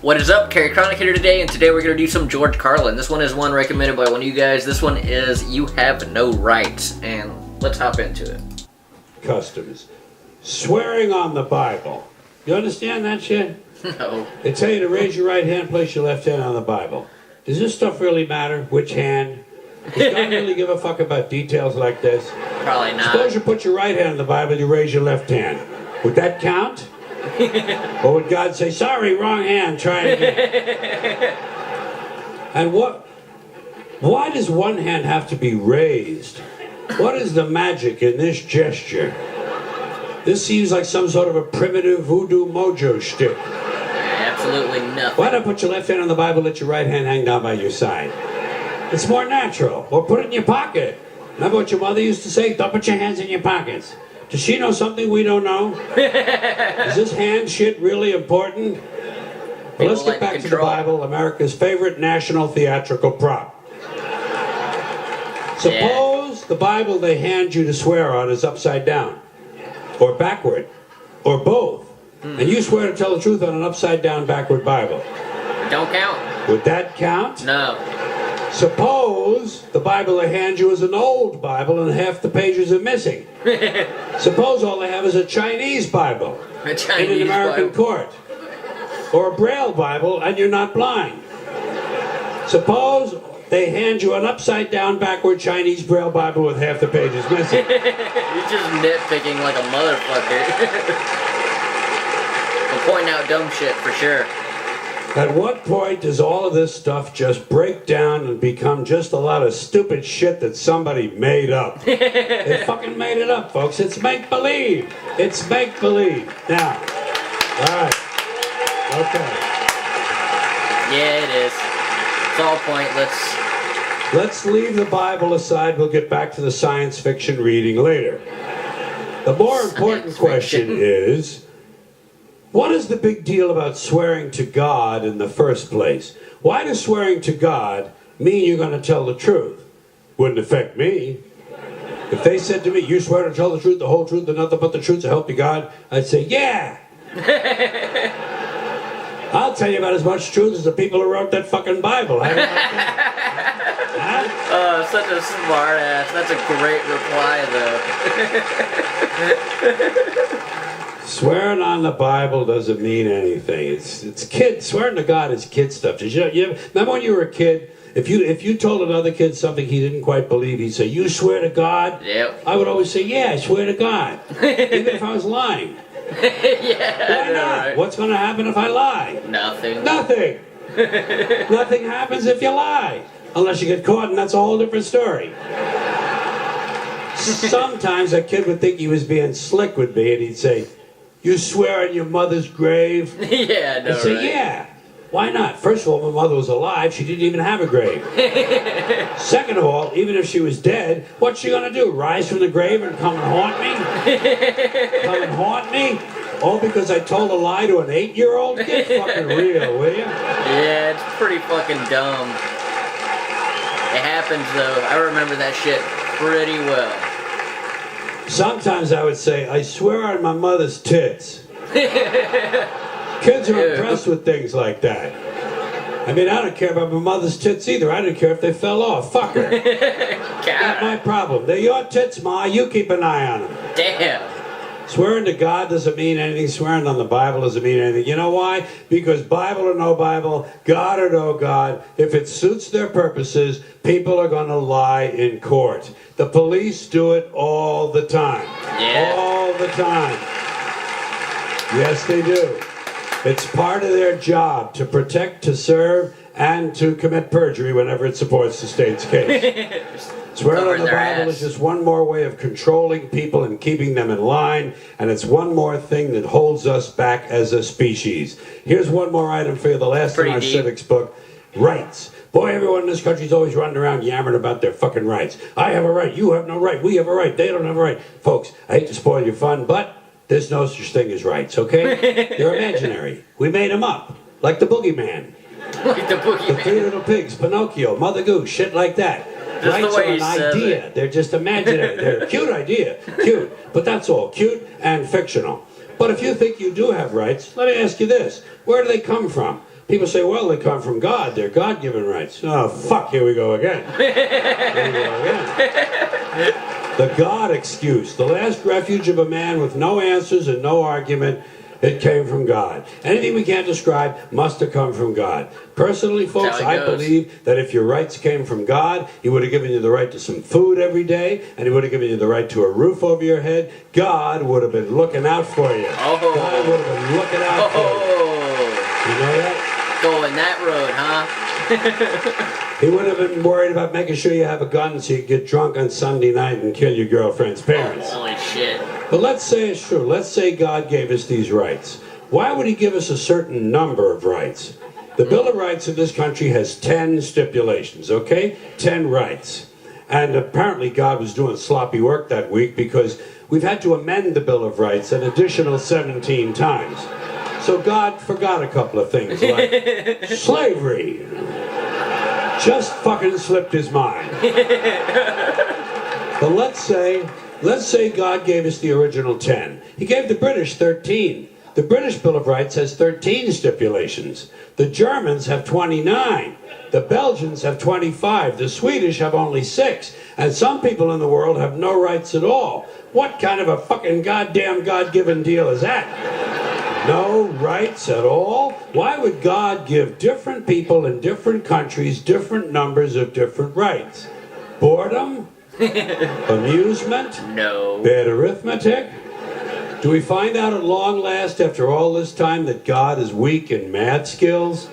What is up? Carlin here today, and today we're going to do some George Carlin. This one is one recommended by one of you guys. This one is You Have No Rights, and let's hop into it. Customs. Swearing on the Bible. You understand that shit? No. They tell you to raise your right hand, place your left hand on the Bible. Does this stuff really matter? Which hand? Does God really give a fuck about details like this? Probably not. Suppose you put your right hand on the Bible, you raise your left hand. Would that count? Or would God say, sorry, wrong hand, try again? And why does one hand have to be raised? What is the magic in this gesture? This seems like some sort of a primitive voodoo mojo shtick. Absolutely nothing. Why not put your left hand on the Bible, let your right hand hang down by your side? It's more natural. Or put it in your pocket. Remember what your mother used to say? Don't put your hands in your pockets. Does she know something we don't know? Is this hand shit really important? Well, let's get back to the Bible, America's favorite national theatrical prop. Suppose the Bible they hand you to swear on is upside down, or backward, or both, and you swear to tell the truth on an upside down backward Bible. Don't count. Would that count? No. Suppose the Bible they hand you is an old Bible and half the pages are missing. Suppose all they have is a Chinese Bible in an American court. Or a Braille Bible and you're not blind. Suppose they hand you an upside down backward Chinese Braille Bible with half the pages missing. You're just nitpicking like a motherfucker. I'm pointing out dumb shit for sure. At what point does all of this stuff just break down and become just a lot of stupid shit that somebody made up? They fucking made it up, folks. It's make-believe. It's make-believe. Now, all right. Okay. Yeah, it is. It's all pointless. Let's leave the Bible aside. We'll get back to the science fiction reading later. The more important question is, what is the big deal about swearing to God in the first place? Why does swearing to God mean you're going to tell the truth? Wouldn't affect me. If they said to me, you swear to tell the truth, the whole truth, and nothing but the truth, so help you God, I'd say, yeah. I'll tell you about as much truth as the people who wrote that fucking Bible. How do you like that? Huh? Such a smart ass. That's a great reply, though. Swearing on the Bible doesn't mean anything. It's kid. Swearing to God is kid stuff. Remember when you were a kid? If you told another kid something he didn't quite believe, he'd say, "You swear to God?" Yep. I would always say, "Yeah, I swear to God," even if I was lying. Yeah. Why not? Right? What's going to happen if I lie? Nothing. Nothing. Nothing happens if you lie, unless you get caught, and that's a whole different story. Sometimes a kid would think he was being slick with me, and he'd say, "You swear on your mother's grave?" Yeah, no, I'd say, right? yeah. Why not? First of all, my mother was alive. She didn't even have a grave. Second of all, even if she was dead, what's she going to do? Rise from the grave and come and haunt me? Come and haunt me? All because I told a lie to an 8-year-old? Get fucking real, will you? Yeah, it's pretty fucking dumb. It happens, though. I remember that shit pretty well. Sometimes I would say, I swear on my mother's tits. Kids are impressed with things like that. I mean, I don't care about my mother's tits either. I didn't care if they fell off. Fuck her. Not my problem. They're your tits, Ma. You keep an eye on them. Damn. Swearing to God doesn't mean anything. Swearing on the Bible doesn't mean anything. You know why? Because Bible or no Bible, God or no God, if it suits their purposes, people are going to lie in court. The police do it all the time. Yeah. All the time. Yes, they do. It's part of their job to protect, to serve, and to commit perjury whenever it supports the state's case. Swearing on the Bible is just one more way of controlling people and keeping them in line, and it's one more thing that holds us back as a species. Here's one more item for you, the last in our civics book, rights. Boy, everyone in this country's always running around yammering about their fucking rights. I have a right, you have no right, we have a right, they don't have a right. Folks, I hate to spoil your fun, but there's no such thing as rights, okay? They're imaginary. We made them up, like the boogeyman. Like the boogeyman. The Three Little Pigs, Pinocchio, Mother Goose, shit like that. Just rights are an idea. They're just imaginary. They're a cute idea. Cute. But that's all. Cute and fictional. But if you think you do have rights, let me ask you this. Where do they come from? People say, well, they come from God. They're God-given rights. Oh, fuck, here we go again. Here we go again. The God excuse. The last refuge of a man with no answers and no argument. It came from God. Anything we can't describe must have come from God. Personally, folks, I believe that if your rights came from God, He would have given you the right to some food every day, and He would have given you the right to a roof over your head. God would have been looking out for you. Oh. God would have been looking out for you. You know that? Going that road, huh? He would have been worried about making sure you have a gun so you can get drunk on Sunday night and kill your girlfriend's parents. Holy shit. But let's say it's true. Let's say God gave us these rights. Why would He give us a certain number of rights? The Bill of Rights of this country has 10 stipulations, okay? 10 rights. And apparently God was doing sloppy work that week because we've had to amend the Bill of Rights an additional 17 times. So God forgot a couple of things, like slavery. Just fucking slipped His mind. But let's say God gave us the original 10. He gave the British 13. The British Bill of Rights has 13 stipulations. The Germans have 29. The Belgians have 25. The Swedish have only 6. And some people in the world have no rights at all. What kind of a fucking goddamn God-given deal is that? No rights at all? Why would God give different people in different countries different numbers of different rights? Boredom? Amusement? No. Bad arithmetic? Do we find out at long last after all this time that God is weak in math skills?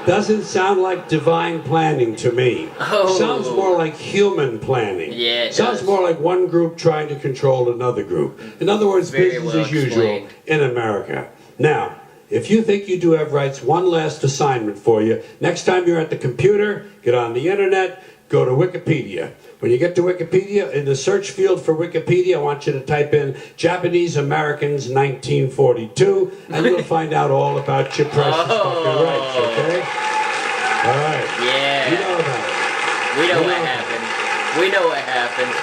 Doesn't sound like divine planning to me. Oh. Sounds more like human planning. Yeah, it sounds does. more like one group trying to control another group. In other words, Very business well as usual explained. in America. Now, if you think you do have rights, one last assignment for you. Next time you're at the computer, get on the internet, go to Wikipedia. When you get to Wikipedia, in the search field for Wikipedia, I want you to type in Japanese Americans 1942, and you'll find out all about your precious fucking rights, okay? All right. Yeah. You know about it. We know what happened. We know what happened.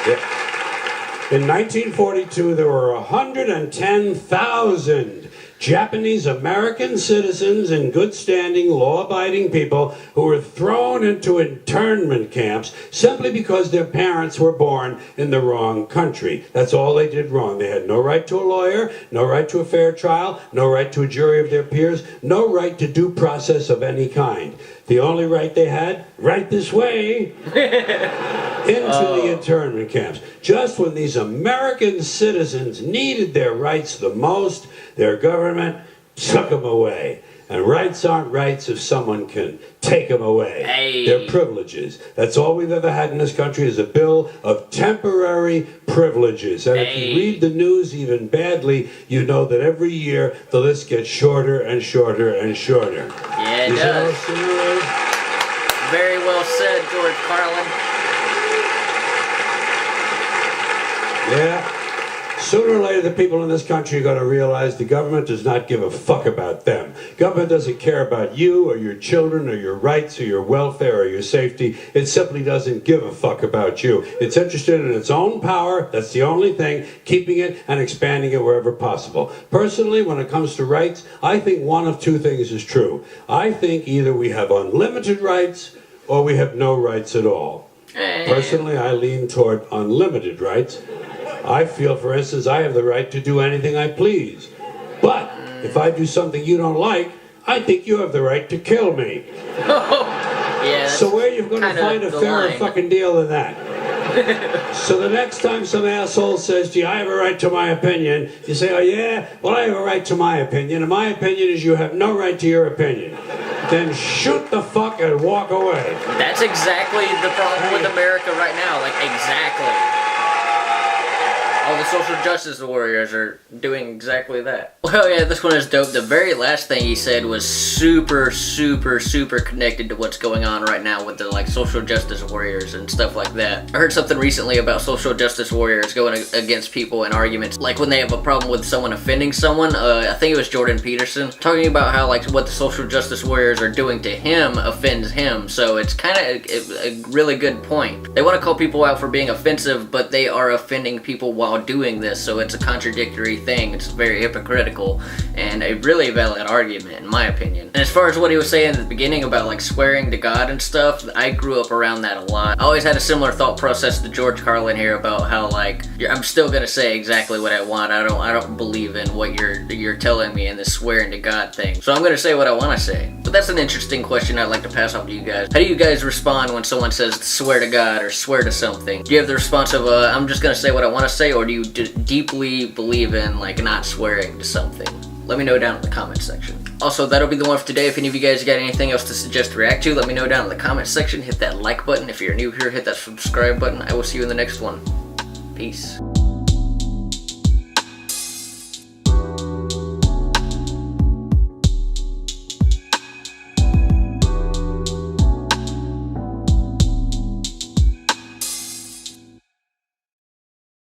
Yeah. In 1942, there were 110,000 Japanese American citizens and good standing, law-abiding people who were thrown into internment camps simply because their parents were born in the wrong country. That's all they did wrong. They had no right to a lawyer, no right to a fair trial, no right to a jury of their peers, no right to due process of any kind. The only right they had, right this way, into the internment camps. Just when these American citizens needed their rights the most, their government took them away. And rights aren't rights if someone can take them away. Hey. They're privileges. That's all we've ever had in this country is a bill of temporary privileges. And if you read the news even badly, you know that every year the list gets shorter and shorter and shorter. Yeah, it does. Very well said, George Carlin. Yeah. Sooner or later, the people in this country are going to realize the government does not give a fuck about them. Government doesn't care about you or your children or your rights or your welfare or your safety. It simply doesn't give a fuck about you. It's interested in its own power. That's the only thing, keeping it and expanding it wherever possible. Personally, when it comes to rights, I think one of two things is true. I think either we have unlimited rights or we have no rights at all. Personally, I lean toward unlimited rights. I feel, for instance, I have the right to do anything I please. But if I do something you don't like, I think you have the right to kill me. Yeah, so where are you going to find a fairer fucking deal than that? So the next time some asshole says, gee, I have a right to my opinion, you say, oh yeah? Well, I have a right to my opinion, and my opinion is you have no right to your opinion. Then shoot the fuck and walk away. That's exactly the problem with America right now. Like, exactly. All the social justice warriors are doing exactly that. Well, yeah, this one is dope. The very last thing he said was super, super, super connected to what's going on right now with the, like, social justice warriors and stuff like that. I heard something recently about social justice warriors going against people in arguments. Like, when they have a problem with someone offending someone, I think it was Jordan Peterson, talking about how, like, what the social justice warriors are doing to him offends him. So it's kind of a really good point. They want to call people out for being offensive, but they are offending people while while doing this, so it's a contradictory thing. It's very hypocritical and a really valid argument in my opinion. And as far as what he was saying at the beginning about like swearing to God and stuff, I grew up around that a lot. I always had a similar thought process to George Carlin here about how like I'm still gonna say exactly what I want. I don't believe in what you're telling me in this swearing to God thing. So I'm gonna say what I want to say. But that's an interesting question I'd like to pass off to you guys. How do you guys respond when someone says swear to God or swear to something? Do you have the response of I'm just gonna say what I want to say, or do you deeply believe in like not swearing to something? Let me know down in the comment section. Also, that'll be the one for today. If any of you guys got anything else to suggest to react to, let me know down in the comment section. Hit that like button. If you're new here, hit that subscribe button. I will see you in the next one. Peace.